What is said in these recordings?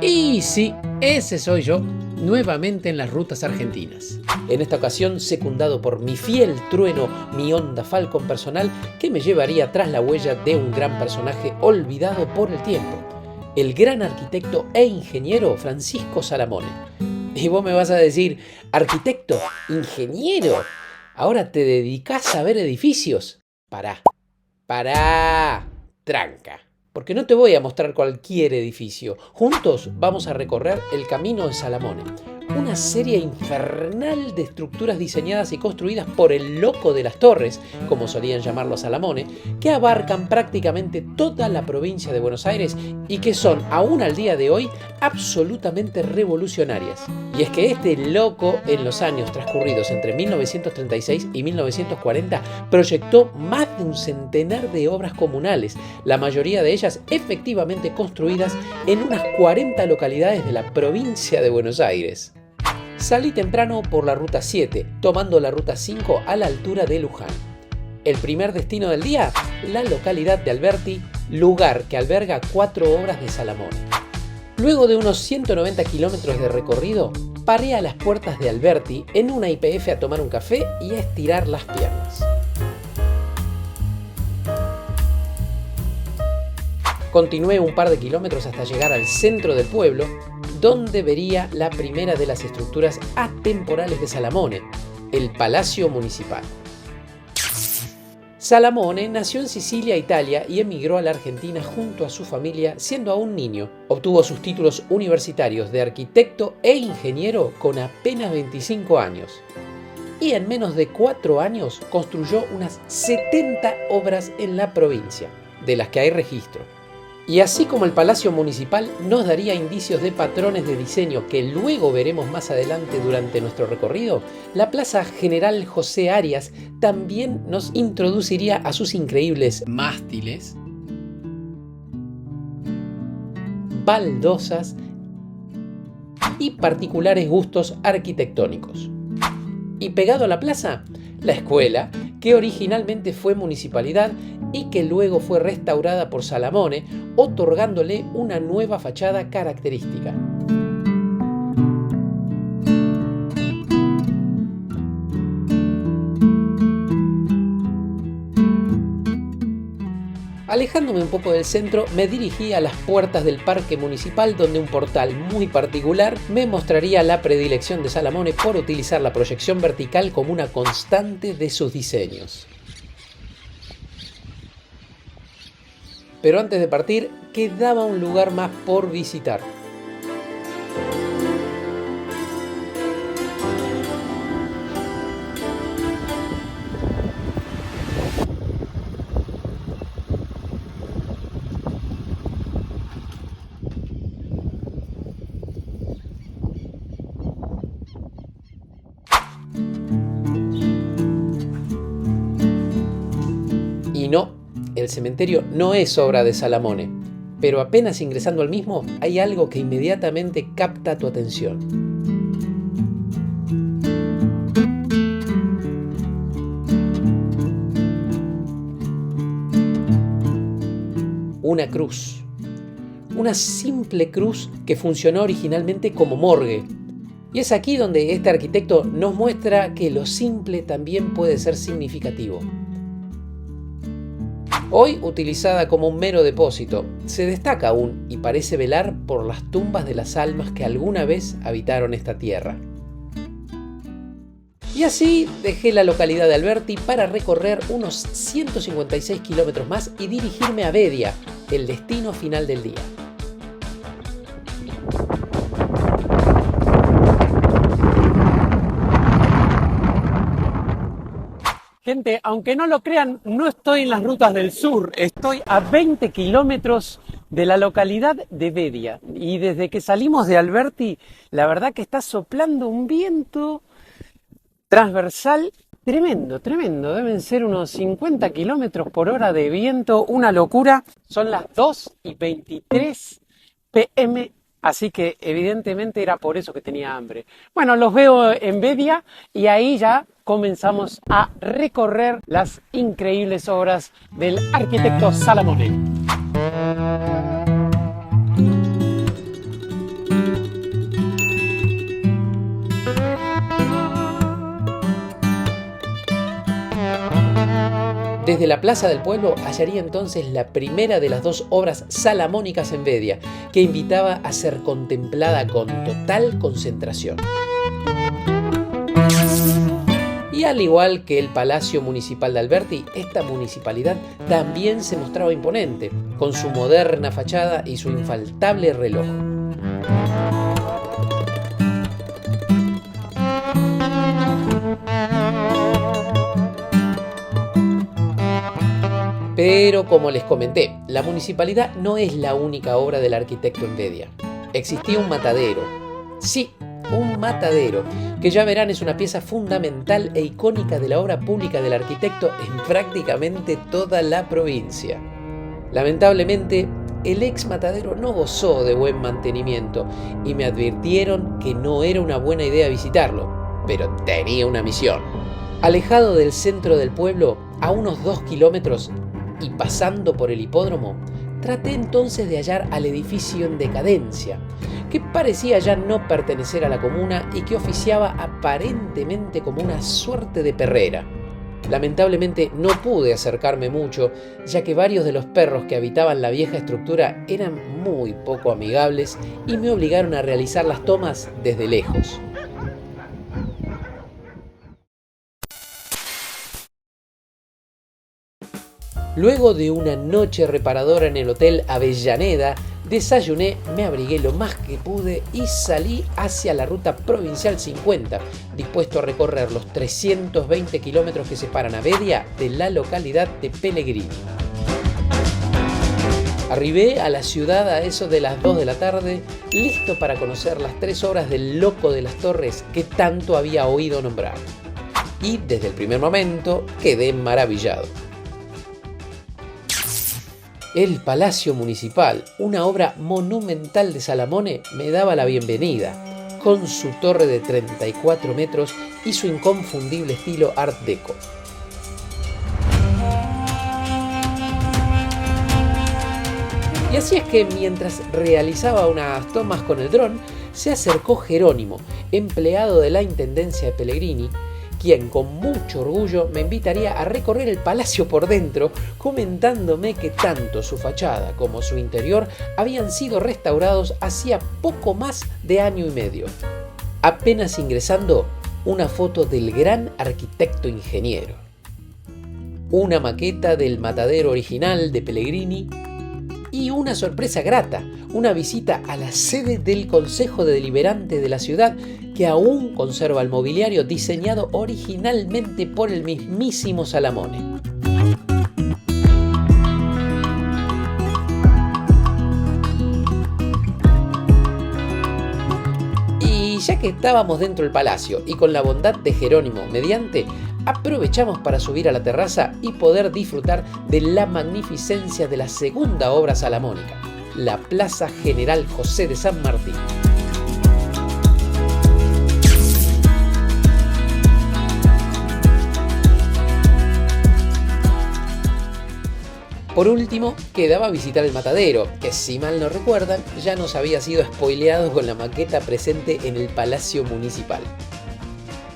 Y sí, ese soy yo, nuevamente en las rutas argentinas. En esta ocasión secundado por mi fiel trueno, mi Honda Falcon personal, que me llevaría tras la huella de un gran personaje olvidado por el tiempo, el gran arquitecto e ingeniero Francisco Salamone. Y vos me vas a decir, ¿arquitecto? ¿Ingeniero? ¿Ahora te dedicás a ver edificios? Pará, tranca. Porque no te voy a mostrar cualquier edificio. Juntos vamos a recorrer el Camino de Salamone, una serie infernal de estructuras diseñadas y construidas por el loco de las torres, como solían llamarlo a Salamone, que abarcan prácticamente toda la provincia de Buenos Aires y que son, aún al día de hoy, absolutamente revolucionarias. Y es que este loco, en los años transcurridos entre 1936 y 1940, proyectó más de un centenar de obras comunales, la mayoría de ellas efectivamente construidas en unas 40 localidades de la provincia de Buenos Aires. Salí temprano por la ruta 7, tomando la ruta 5 a la altura de Luján. El primer destino del día, la localidad de Alberti, lugar que alberga 4 obras de Salamone. Luego de unos 190 kilómetros de recorrido, paré a las puertas de Alberti en una YPF a tomar un café y a estirar las piernas. Continué un par de kilómetros hasta llegar al centro del pueblo, donde vería la primera de las estructuras atemporales de Salamone, el Palacio Municipal. Salamone nació en Sicilia, Italia, y emigró a la Argentina junto a su familia siendo aún niño. Obtuvo sus títulos universitarios de arquitecto e ingeniero con apenas 25 años. Y en menos de 4 años construyó unas 70 obras en la provincia, de las que hay registro. Y así como el Palacio Municipal nos daría indicios de patrones de diseño que luego veremos más adelante durante nuestro recorrido, la Plaza General José Arias también nos introduciría a sus increíbles mástiles, baldosas y particulares gustos arquitectónicos. Y pegado a la plaza, la escuela, que originalmente fue municipalidad y que luego fue restaurada por Salamone, otorgándole una nueva fachada característica. Alejándome un poco del centro, me dirigí a las puertas del Parque Municipal, donde un portal muy particular me mostraría la predilección de Salamone por utilizar la proyección vertical como una constante de sus diseños. Pero antes de partir, quedaba un lugar más por visitar. Y no, el cementerio no es obra de Salamone, pero apenas ingresando al mismo hay algo que inmediatamente capta tu atención. Una cruz. Una simple cruz que funcionó originalmente como morgue. Y es aquí donde este arquitecto nos muestra que lo simple también puede ser significativo. Hoy utilizada como un mero depósito, se destaca aún y parece velar por las tumbas de las almas que alguna vez habitaron esta tierra. Y así dejé la localidad de Alberti para recorrer unos 156 kilómetros más y dirigirme a Bedia, el destino final del día. Gente, aunque no lo crean, no estoy en las rutas del sur, estoy a 20 kilómetros de la localidad de Bedia. Y desde que salimos de Alberti, la verdad que está soplando un viento transversal tremendo, tremendo. Deben ser unos 50 kilómetros por hora de viento, una locura. Son las 2:23 p.m. Así que evidentemente era por eso que tenía hambre. Bueno, los veo en Bedia y ahí ya comenzamos a recorrer las increíbles obras del arquitecto Salamone. Desde la plaza del pueblo hallaría entonces la primera de las dos obras salamónicas en Vedia, que invitaba a ser contemplada con total concentración. Y al igual que el Palacio Municipal de Alberti, esta municipalidad también se mostraba imponente, con su moderna fachada y su infaltable reloj. Pero como les comenté, la municipalidad no es la única obra del arquitecto en Vedia. Existía un matadero. Sí, un matadero, que ya verán es una pieza fundamental e icónica de la obra pública del arquitecto en prácticamente toda la provincia. Lamentablemente, el ex matadero no gozó de buen mantenimiento y me advirtieron que no era una buena idea visitarlo, pero tenía una misión. Alejado del centro del pueblo, a unos 2 kilómetros y pasando por el hipódromo, traté entonces de hallar al edificio en decadencia, que parecía ya no pertenecer a la comuna y que oficiaba aparentemente como una suerte de perrera. Lamentablemente no pude acercarme mucho, ya que varios de los perros que habitaban la vieja estructura eran muy poco amigables y me obligaron a realizar las tomas desde lejos. Luego de una noche reparadora en el Hotel Avellaneda, desayuné, me abrigué lo más que pude y salí hacia la ruta provincial 50, dispuesto a recorrer los 320 kilómetros que separan a Vedia de la localidad de Pellegrini. Arribé a la ciudad a eso de las 2 de la tarde, listo para conocer las 3 obras del Loco de las Torres que tanto había oído nombrar. Y desde el primer momento quedé maravillado. El Palacio Municipal, una obra monumental de Salamone, me daba la bienvenida, con su torre de 34 metros y su inconfundible estilo Art Deco. Y así es que mientras realizaba unas tomas con el dron, se acercó Jerónimo, empleado de la Intendencia de Pellegrini, quien con mucho orgullo me invitaría a recorrer el palacio por dentro, comentándome que tanto su fachada como su interior habían sido restaurados hacía poco más de año y medio. Apenas ingresando, una foto del gran arquitecto ingeniero, una maqueta del matadero original de Pellegrini y una sorpresa grata, una visita a la sede del Consejo Deliberante de la ciudad, que aún conserva el mobiliario diseñado originalmente por el mismísimo Salamone. Y ya que estábamos dentro del palacio y con la bondad de Jerónimo mediante, aprovechamos para subir a la terraza y poder disfrutar de la magnificencia de la segunda obra salamónica, la Plaza General José de San Martín. Por último, quedaba visitar el matadero, que si mal no recuerdan, ya nos había sido spoileado con la maqueta presente en el Palacio Municipal.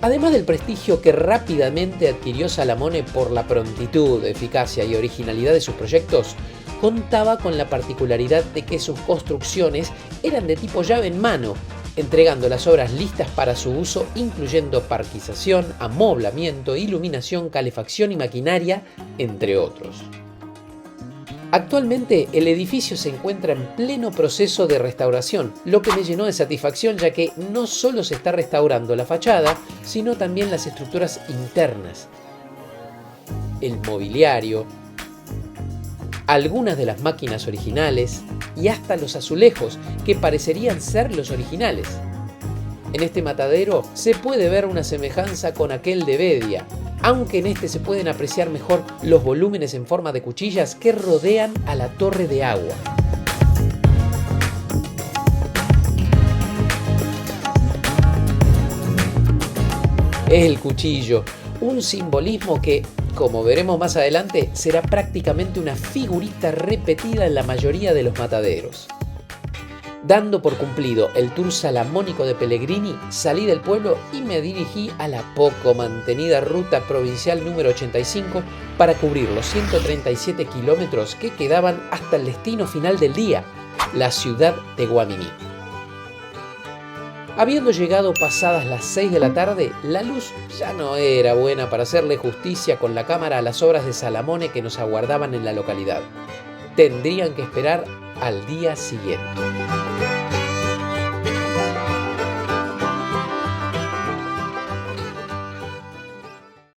Además del prestigio que rápidamente adquirió Salamone por la prontitud, eficacia y originalidad de sus proyectos, contaba con la particularidad de que sus construcciones eran de tipo llave en mano, entregando las obras listas para su uso, incluyendo parquización, amoblamiento, iluminación, calefacción y maquinaria, entre otros. Actualmente el edificio se encuentra en pleno proceso de restauración, lo que me llenó de satisfacción, ya que no solo se está restaurando la fachada, sino también las estructuras internas, el mobiliario, algunas de las máquinas originales y hasta los azulejos que parecerían ser los originales. En este matadero se puede ver una semejanza con aquel de Vedia, aunque en este se pueden apreciar mejor los volúmenes en forma de cuchillas que rodean a la torre de agua. El cuchillo, un simbolismo que, como veremos más adelante, será prácticamente una figurita repetida en la mayoría de los mataderos. Dando por cumplido el tour salamónico de Pellegrini, salí del pueblo y me dirigí a la poco mantenida ruta provincial número 85 para cubrir los 137 kilómetros que quedaban hasta el destino final del día, la ciudad de Guaminí. Habiendo llegado pasadas las 6 de la tarde, la luz ya no era buena para hacerle justicia con la cámara a las obras de Salamone que nos aguardaban en la localidad. Tendrían que esperar al día siguiente.